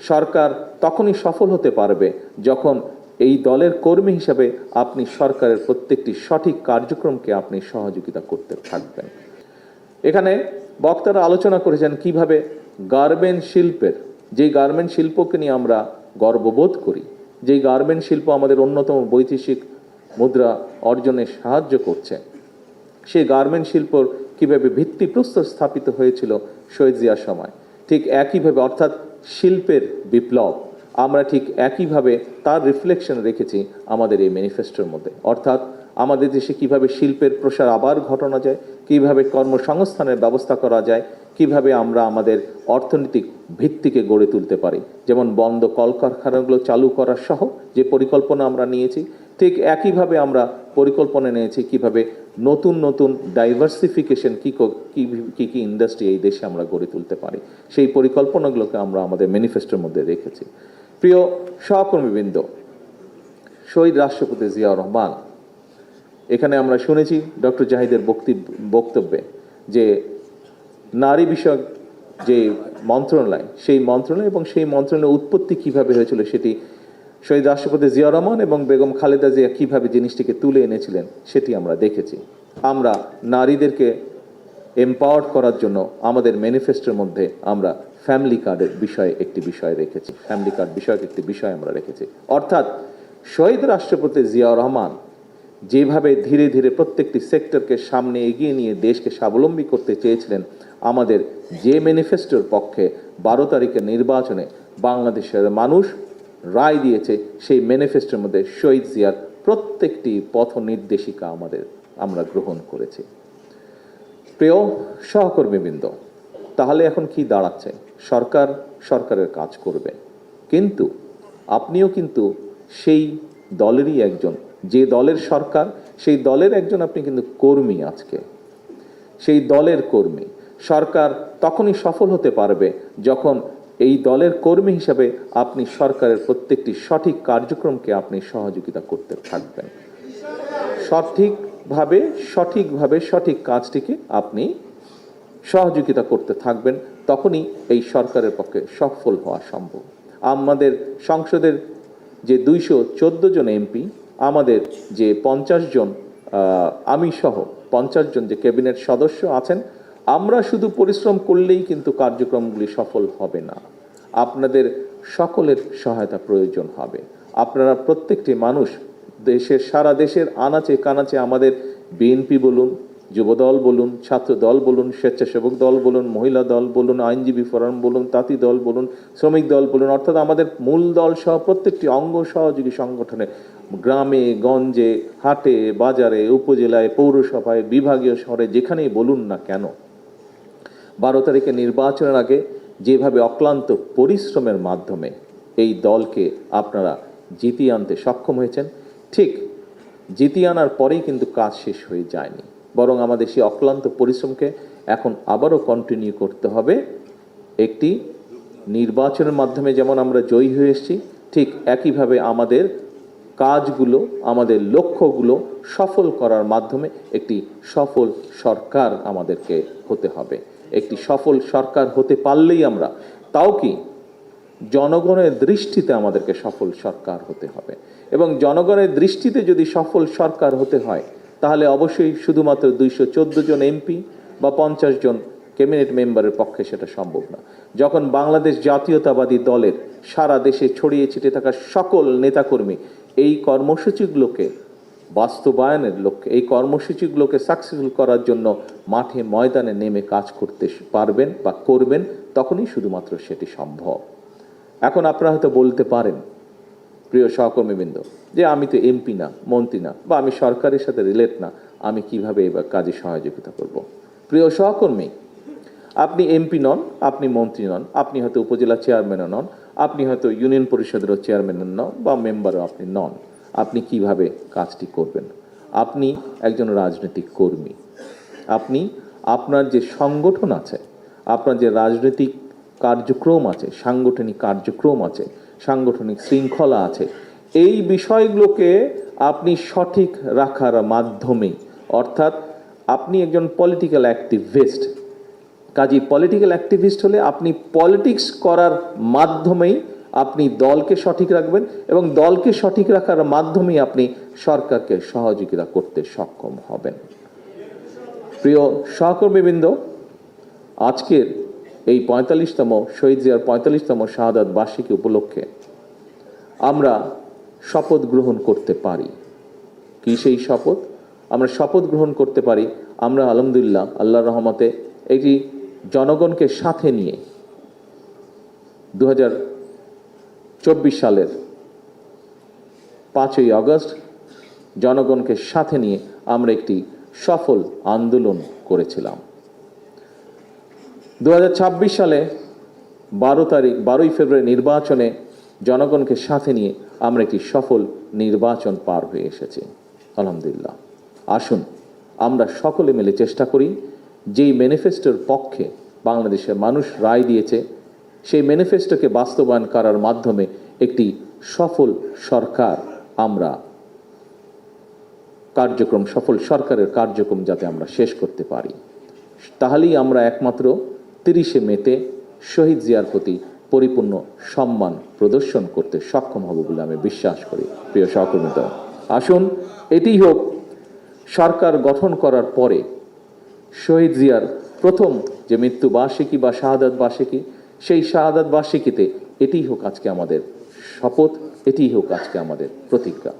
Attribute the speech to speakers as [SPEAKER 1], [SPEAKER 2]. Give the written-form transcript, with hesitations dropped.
[SPEAKER 1] সরকার তখনই সফল হতে পারবে যখন এই দলের কর্মী হিসাবে আপনি সরকারের প্রত্যেকটি সঠিক কার্যক্রমকে আপনি সহযোগিতা করতে থাকবেন। এখানে বক্তারা আলোচনা করেছেন কিভাবে গার্মেন্ট শিল্পের, যে গার্মেন্ট শিল্পকে নিয়ে আমরা গর্ববোধ করি, যেই গার্মেন্ট শিল্প আমাদের অন্যতম বৈদেশিক মুদ্রা অর্জনে সাহায্য করছে, সেই গার্মেন্ট শিল্পর কীভাবে ভিত্তিপ্রস্তর স্থাপিত হয়েছিল শহীদ জিয়ার সময়, ঠিক একইভাবে অর্থাৎ শিল্পের বিপ্লব আমরা ঠিক একইভাবে তার রিফ্লেকশন রেখেছি আমাদের এই ম্যানিফেস্টোর মধ্যে। অর্থাৎ আমাদের দেশে কিভাবে শিল্পের প্রসার আবার ঘটানো যায়, কিভাবে কর্মসংস্থানের ব্যবস্থা করা যায়, কিভাবে আমরা আমাদের অর্থনৈতিক ভিত্তিকে গড়ে তুলতে পারি, যেমন বন্ধ কলকারখানাগুলো চালু করার সহ যে পরিকল্পনা আমরা নিয়েছি, ঠিক একইভাবে আমরা পরিকল্পনা নিয়েছি কিভাবে নতুন নতুন ডাইভার্সিফিকেশন কি ইন্ডাস্ট্রি এই দেশে আমরা গড়ে তুলতে পারি, সেই পরিকল্পনাগুলোকে আমরা আমাদের ম্যানিফেস্টোর মধ্যে রেখেছি। প্রিয় সহকর্মীবৃন্দ, শহীদ রাষ্ট্রপতি জিয়াউর রহমান, এখানে আমরা শুনেছি ডক্টর জাহিদের বক্তব্যে যে নারী বিষয়ক যে মন্ত্রণালয়, সেই মন্ত্রণালয় এবং সেই মন্ত্রণালয়ের উৎপত্তি কিভাবে হয়েছিল সেটি শহীদ রাষ্ট্রপতি জিয়াউর রহমান এবং বেগম খালেদা জিয়া কিভাবে জিনিসটিকে তুলে এনেছিলেন সেটি আমরা দেখেছি। আমরা নারীদেরকে এম্পাওয়ার্ড করার জন্য আমাদের ম্যানিফেস্টোর মধ্যে আমরা ফ্যামিলি কার্ডের বিষয়ে একটি বিষয় রেখেছি, ফ্যামিলি কার্ড বিষয়ক একটি বিষয় আমরা রেখেছি। অর্থাৎ শহীদ রাষ্ট্রপতি জিয়াউর রহমান যেভাবে ধীরে ধীরে প্রত্যেকটি সেক্টরকে সামনে এগিয়ে নিয়ে দেশকে স্বাবলম্বী করতে চেয়েছিলেন, আমাদের যে ম্যানিফেস্টোর পক্ষে 12 তারিখের নির্বাচনে বাংলাদেশের মানুষ রায় দিয়েছে, সেই ম্যানিফেস্টোর মধ্যে শহীদ জিয়ার প্রত্যেকটি পথ নির্দেশিকা আমরা গ্রহণ করেছি। প্রিয় সহকর্মীবৃন্দ, তাহলে এখন কি দাঁড়াচ্ছে? সরকারের কাজ করবে, কিন্তু আপনিও কিন্তু সেই দলেরই একজন, যে দলের সরকার সেই দলের একজন আপনি কিন্তু কর্মী। আজকে সেই দলের কর্মী সরকার তখনই সফল হতে পারবে যখন এই দলের কর্মী হিসাবে আপনি সরকারের প্রত্যেকটি সঠিক কার্যক্রমকে আপনি সহযোগিতা করতে থাকবেন, সঠিকভাবে সঠিক কাজটিকে আপনি সহযোগিতা করতে থাকবেন, তখনই এই সরকারের পক্ষে সফল হওয়া সম্ভব। আমাদের সংসদের যে 214 জন এমপি, আমাদের যে 50 জন, আমি সহ 50 জন যে ক্যাবিনেট সদস্য আছেন, আমরা শুধু পরিশ্রম করলেই কিন্তু কার্যক্রমগুলি সফল হবে না। আপনাদের সকলের সহায়তা প্রয়োজন হবে। আপনারা প্রত্যেকটি মানুষ, সারা দেশের আনাচে কানাচে আমাদের বিএনপি বলুন, যুবদল বলুন, ছাত্র দল বলুন, স্বেচ্ছাসেবক দল বলুন, মহিলা দল বলুন, আইনজীবী ফোরাম বলুন, তাঁতি দল বলুন, শ্রমিক দল বলুন, অর্থাৎ আমাদের মূল দল সহ প্রত্যেকটি অঙ্গ সহযোগী সংগঠনে গ্রামে গঞ্জে, হাটে বাজারে, উপজেলায়, পৌরসভায়, বিভাগীয় শহরে, যেখানেই বলুন না কেন, 12 তারিখে নির্বাচনের আগে যেভাবে অক্লান্ত পরিশ্রমের মাধ্যমে এই দলকে আপনারা জিতিয়ে আনতে সক্ষম হয়েছেন, ঠিক জিতিয়ে আনার পরেই কিন্তু কাজ শেষ হয়ে যায়নি, বরং আমাদের সেই অক্লান্ত পরিশ্রমকে এখন আবারও কন্টিনিউ করতে হবে। একটি নির্বাচনের মাধ্যমে যেমন আমরা জয়ী হয়ে এসেছি, ঠিক একইভাবে আমাদের কাজগুলো, আমাদের লক্ষ্যগুলো সফল করার মাধ্যমে একটি সফল সরকার আমাদেরকে হতে হবে। একটি সফল সরকার হতে পারলেই আমরা, তাও কি জনগণের দৃষ্টিতে আমাদেরকে সফল সরকার হতে হবে, এবং জনগণের দৃষ্টিতে যদি সফল সরকার হতে হয় তাহলে অবশ্যই শুধুমাত্র 214 জন এমপি বা 50 জন ক্যাবিনেট মেম্বারের পক্ষে সেটা সম্ভব না। যখন বাংলাদেশ জাতীয়তাবাদী দলের সারা দেশে ছড়িয়ে ছিটিয়ে থাকা সকল নেতাকর্মী এই কর্মসূচিগুলোকে বাস্তবায়নের লক্ষ্যে, এই কর্মসূচিগুলোকে সাকসেসফুল করার জন্য মাঠে ময়দানে নেমে কাজ করতে পারবেন বা করবেন, তখনই শুধুমাত্র সেটি সম্ভব। এখন আপনারা হয়তো বলতে পারেন, প্রিয় সহকর্মীবৃন্দ, যে আমি তো এমপি না, মন্ত্রী না, বা আমি সরকারের সাথে রিলেট না, আমি কিভাবে এবার কাজে সহযোগিতা করব? প্রিয় সহকর্মী, আপনি এমপি নন, আপনি মন্ত্রী নন, আপনি হয়তো উপজেলা চেয়ারম্যানও নন, আপনি হয়তো ইউনিয়ন পরিষদেরও চেয়ারম্যানও নন, বা মেম্বারও আপনি নন। আপনি কিভাবে কাজটি করবেন? আপনি একজন রাজনৈতিক কর্মী। আপনি আপনার যে সংগঠন আছে, আপনার যে রাজনৈতিক কার্যক্রম আছে, সাংগঠনিক কার্যক্রম আছে, সাংগঠনিক শৃঙ্খলা আছে, এই বিষয়গুলোকে আপনি সঠিক রাখার মাধ্যমে, অর্থাৎ আপনি একজন পলিটিক্যাল অ্যাক্টিভিস্ট। কাজী পলিটিক্যাল অ্যাক্টিভিস্ট হলে আপনি পলিটিক্স করার মাধ্যমেই আপনি দলকে সঠিক রাখবেন এবং দলকে সঠিক রাখার মাধ্যমে আপনি সরকারকে সহযোগিতা করতে সক্ষম হবেন। প্রিয় সহকর্মীবৃন্দ, আজকের এই ৪৫তম শহীদ জিয়ার ৪৫তম শাহাদাত বার্ষিকী উপলক্ষে আমরা শপথ গ্রহণ করতে পারি। কি সেই শপথ? আমরা শপথ গ্রহণ করতে পারি আমরা আলহামদুলিল্লাহ আল্লাহর রহমতে এটি জনগণকে সাথে নিয়ে ২০২৪ সালের ৫ই আগস্ট জনগণকে সাথে নিয়ে আমরা একটি সফল আন্দোলন করেছিলাম। ২০২৬ সালে ১২ই ফেব্রুয়ারি নির্বাচনে জনগণকে সাথে নিয়ে আমরা একটি সফল নির্বাচন পার হয়ে এসেছি আলহামদুলিল্লাহ। আসুন আমরা সকলে মিলে চেষ্টা করি যেই ম্যানিফেস্টোর পক্ষে বাংলাদেশের মানুষ রায় দিয়েছে সেই ম্যানিফেস্টোকে বাস্তবায়ন করার মাধ্যমে একটি সফল সরকার আমরা সফল সরকারের কার্যক্রম যাতে আমরা শেষ করতে পারি। তাহলেই আমরা একমাত্র ৩০শে মেতে শহীদ জিয়ার প্রতি পরিপূর্ণ সম্মান প্রদর্শন করতে সক্ষম হব বলে আমি বিশ্বাস করি। প্রিয় সহকর্মীরা, আসুন এটি হোক সরকার গঠন করার পরে শহীদ জিয়ার প্রথম যে মৃত্যুবার্ষিকী বা শাহাদাত বার্ষিকী, সেই শাহাদাত বার্ষিকীতে এটিই হোক আজকে আমাদের শপথ, এটিই হোক আজকে আমাদের প্রতিজ্ঞা।